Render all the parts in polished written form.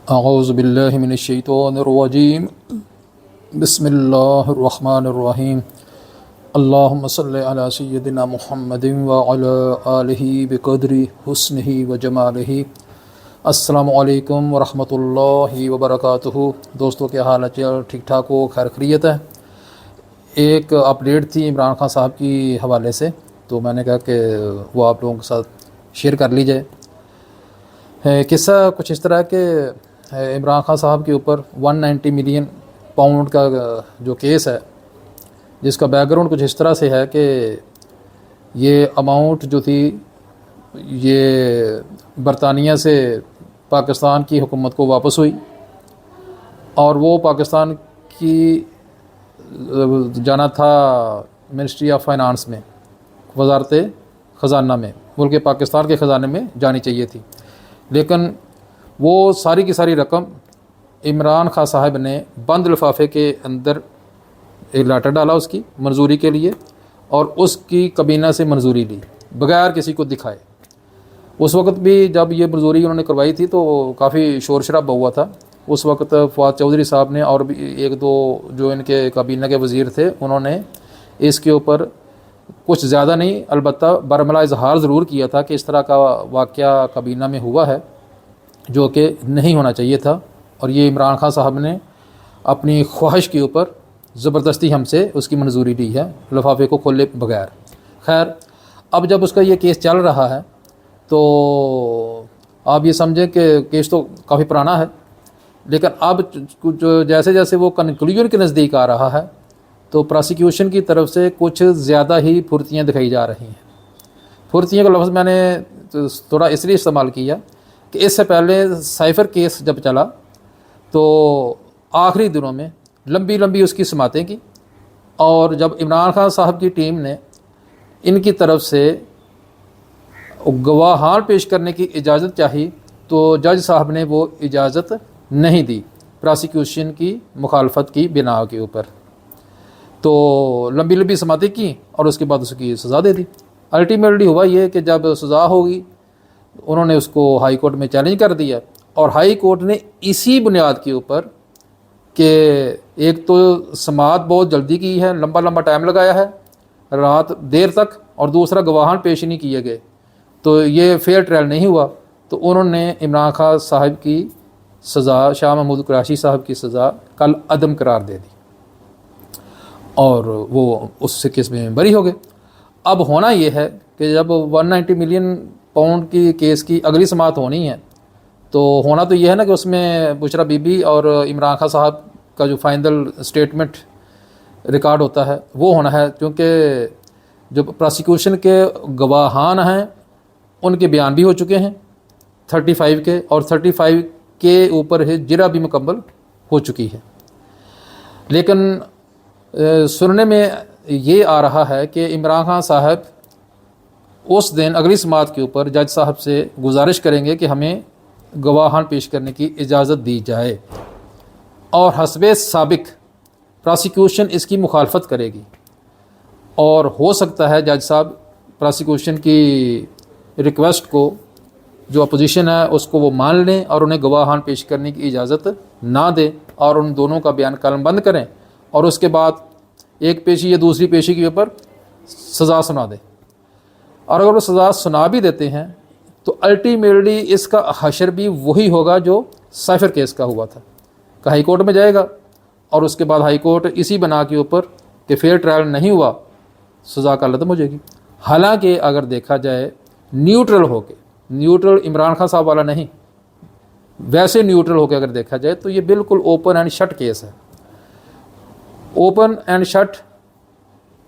اعوذ باللہ من الشیطان الرجیم بسم اللہ الرحمن الرحیم اللہم صلی علی سیدنا محمد وعلی آلہ بقدر حسنہ وجمالہ۔ السلام علیکم ورحمۃ اللہ وبرکاتہ۔ دوستوں کیا حال ہے؟ ٹھیک ٹھاک ہو؟ خیر خیریت ہے؟ ایک اپڈیٹ تھی عمران خان صاحب کی حوالے سے، تو میں نے کہا کہ وہ آپ لوگوں کے ساتھ شیئر کر لی جائے۔ قصہ کچھ اس طرح کہ عمران خان صاحب کے اوپر 190 ملین پاؤنڈ کا جو کیس ہے، جس کا بیک گراؤنڈ کچھ اس طرح سے ہے کہ یہ اماؤنٹ جو تھی یہ برطانیہ سے پاکستان کی حکومت کو واپس ہوئی، اور وہ پاکستان کی جانا تھا منسٹری آف فائنانس میں، وزارت خزانہ میں، بلکہ پاکستان کے خزانے میں جانی چاہیے تھی، لیکن وہ ساری کی ساری رقم عمران خان صاحب نے بند لفافے کے اندر ایک لیٹر ڈالا اس کی منظوری کے لیے، اور اس کی کابینہ سے منظوری لی بغیر کسی کو دکھائے۔ اس وقت بھی جب یہ منظوری انہوں نے کروائی تھی تو کافی شور شرابہ ہوا تھا۔ اس وقت فواد چودھری صاحب نے اور بھی ایک دو جو ان کے کابینہ کے وزیر تھے، انہوں نے اس کے اوپر کچھ زیادہ نہیں، البتہ برملا اظہار ضرور کیا تھا کہ اس طرح کا واقعہ کابینہ میں ہوا ہے جو کہ نہیں ہونا چاہیے تھا، اور یہ عمران خان صاحب نے اپنی خواہش کے اوپر زبردستی ہم سے اس کی منظوری لی ہے لفافے کو کھولے بغیر۔ خیر، اب جب اس کا یہ کیس چل رہا ہے تو آپ یہ سمجھیں کہ کیس تو کافی پرانا ہے، لیکن اب جیسے جیسے وہ کنکلوژن کے نزدیک آ رہا ہے تو پراسیکیوشن کی طرف سے کچھ زیادہ ہی پھرتیاں دکھائی جا رہی ہیں۔ پھرتیاں کا لفظ میں نے تھوڑا اس لیے استعمال کیا کہ اس سے پہلے سائفر کیس جب چلا تو آخری دنوں میں لمبی لمبی اس کی سماعتیں کی، اور جب عمران خان صاحب کی ٹیم نے ان کی طرف سے گواہان پیش کرنے کی اجازت چاہی تو جج صاحب نے وہ اجازت نہیں دی پراسیکیوشن کی مخالفت کی بنا کے اوپر، تو لمبی لمبی سماعتیں کی اور اس کے بعد اس کی سزا دے دی۔ الٹیمیٹلی ہوا یہ کہ جب سزا ہوگی انہوں نے اس کو ہائی کورٹ میں چیلنج کر دیا، اور ہائی کورٹ نے اسی بنیاد کے اوپر کہ ایک تو سماعت بہت جلدی کی ہے، لمبا لمبا ٹائم لگایا ہے رات دیر تک، اور دوسرا گواہان پیش نہیں کیے گئے، تو یہ فیئر ٹرائل نہیں ہوا، تو انہوں نے عمران خان صاحب کی سزا، شاہ محمود قریشی صاحب کی سزا کل عدم قرار دے دی، اور وہ اس سے کیس میں بری ہو گئے۔ اب ہونا یہ ہے کہ جب 190 ملین پاؤنڈ کی کیس کی اگلی سماعت ہونی ہے تو ہونا تو یہ ہے نا کہ اس میں بشرا بی بی اور عمران خان صاحب کا جو فائنل اسٹیٹمنٹ ریکارڈ ہوتا ہے وہ ہونا ہے، کیونکہ جو پراسیکیوشن کے گواہان ہیں ان کے بیان بھی ہو چکے ہیں 35 کے، اور 35 کے اوپر جرہ بھی مکمل ہو چکی ہے، لیکن سننے میں یہ آ رہا ہے کہ عمران خان صاحب اس دن اگلی سماعت کے اوپر جج صاحب سے گزارش کریں گے کہ ہمیں گواہان پیش کرنے کی اجازت دی جائے، اور حسب سابق پراسیکیوشن اس کی مخالفت کرے گی، اور ہو سکتا ہے جج صاحب پراسیکیوشن کی ریکویسٹ کو، جو اپوزیشن ہے اس کو وہ مان لیں اور انہیں گواہان پیش کرنے کی اجازت نہ دیں، اور ان دونوں کا بیان قلم بند کریں، اور اس کے بعد ایک پیشی یا دوسری پیشی کے اوپر سزا سنا دیں، اور اگر وہ سزا سنا بھی دیتے ہیں تو الٹیمیٹلی اس کا حشر بھی وہی ہوگا جو سائفر کیس کا ہوا تھا، کہ ہائی کورٹ میں جائے گا، اور اس کے بعد ہائی کورٹ اسی بنا کے اوپر کہ فیئر ٹرائل نہیں ہوا سزا کا لدم ہو جائے گی۔ حالانکہ اگر دیکھا جائے نیوٹرل ہو کے، نیوٹرل عمران خان صاحب والا نہیں، ویسے نیوٹرل ہو کے اگر دیکھا جائے تو یہ بالکل اوپن اینڈ شٹ کیس ہے۔ اوپن اینڈ شٹ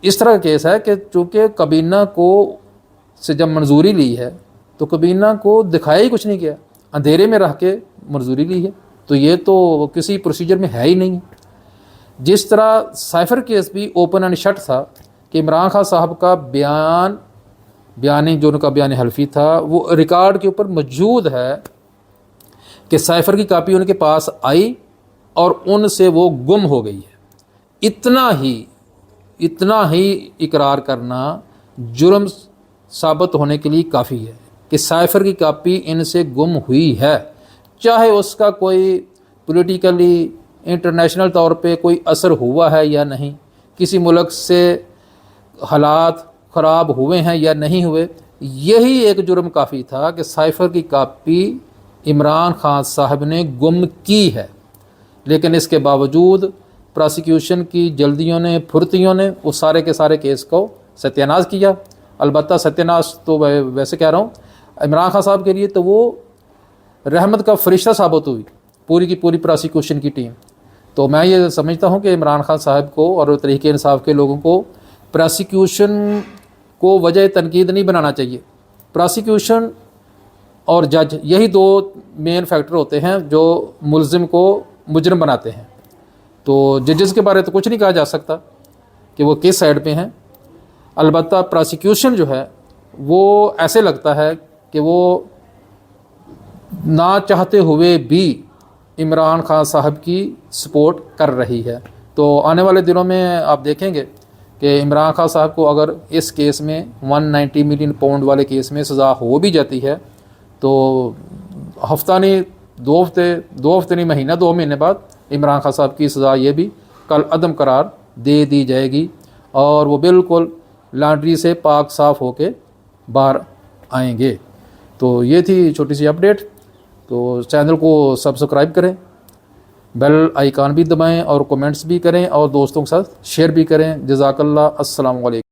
اس طرح کا کیس ہے کہ چونکہ کابینہ کو سے جب منظوری لی ہے تو کابینہ کو دکھایا ہی کچھ نہیں کیا، اندھیرے میں رہ کے منظوری لی ہے، تو یہ تو کسی پروسیجر میں ہے ہی نہیں۔ جس طرح سائفر کیس بھی اوپن اینڈ شٹ تھا کہ عمران خان صاحب کا بیان جو ان کا بیان حلفی تھا وہ ریکارڈ کے اوپر موجود ہے کہ سائفر کی کاپی ان کے پاس آئی اور ان سے وہ گم ہو گئی ہے۔ اتنا ہی اقرار کرنا جرم ثابت ہونے کے لیے کافی ہے کہ سائفر کی کاپی ان سے گم ہوئی ہے، چاہے اس کا کوئی پولیٹیکلی انٹرنیشنل طور پہ کوئی اثر ہوا ہے یا نہیں، کسی ملک سے حالات خراب ہوئے ہیں یا نہیں ہوئے، یہی ایک جرم کافی تھا کہ سائفر کی کاپی عمران خان صاحب نے گم کی ہے۔ لیکن اس کے باوجود پراسیکیوشن کی جلدیوں نے، پھرتیوں نے اس سارے کے سارے کیس کو ستیہ ناش کیا۔ البتہ ستیہ ناش تو ویسے کہہ رہا ہوں، عمران خان صاحب کے لیے تو وہ رحمت کا فرشتہ ثابت ہوئی پوری کی پوری پراسیکیوشن کی ٹیم۔ تو میں یہ سمجھتا ہوں کہ عمران خان صاحب کو اور تحریک انصاف کے لوگوں کو پراسیکیوشن کو وجہ تنقید نہیں بنانا چاہیے۔ پراسیکیوشن اور جج یہی دو مین فیکٹر ہوتے ہیں جو ملزم کو مجرم بناتے ہیں۔ تو ججز کے بارے تو کچھ نہیں کہا جا سکتا کہ وہ کس سائڈ پہ ہیں۔ البتہ پراسیکیوشن جو ہے وہ ایسے لگتا ہے کہ وہ نہ چاہتے ہوئے بھی عمران خان صاحب کی سپورٹ کر رہی ہے۔ تو آنے والے دنوں میں آپ دیکھیں گے کہ عمران خان صاحب کو اگر اس کیس میں 190 ملین پاؤنڈ والے کیس میں سزا ہو بھی جاتی ہے تو ہفتہ نہیں، دو ہفتے نہیں، مہینہ 2 مہینے بعد عمران خان صاحب کی سزا یہ بھی کل عدم قرار دے دی جائے گی اور وہ بالکل لانڈری سے پاک صاف ہو کے باہر آئیں گے۔ تو یہ تھی چھوٹی سی اپڈیٹ۔ تو چینل کو سبسکرائب کریں، بیل آئیکن بھی دبائیں اور کومنٹس بھی کریں اور دوستوں کے ساتھ شیئر بھی کریں۔ جزاک اللہ، السلام علیکم۔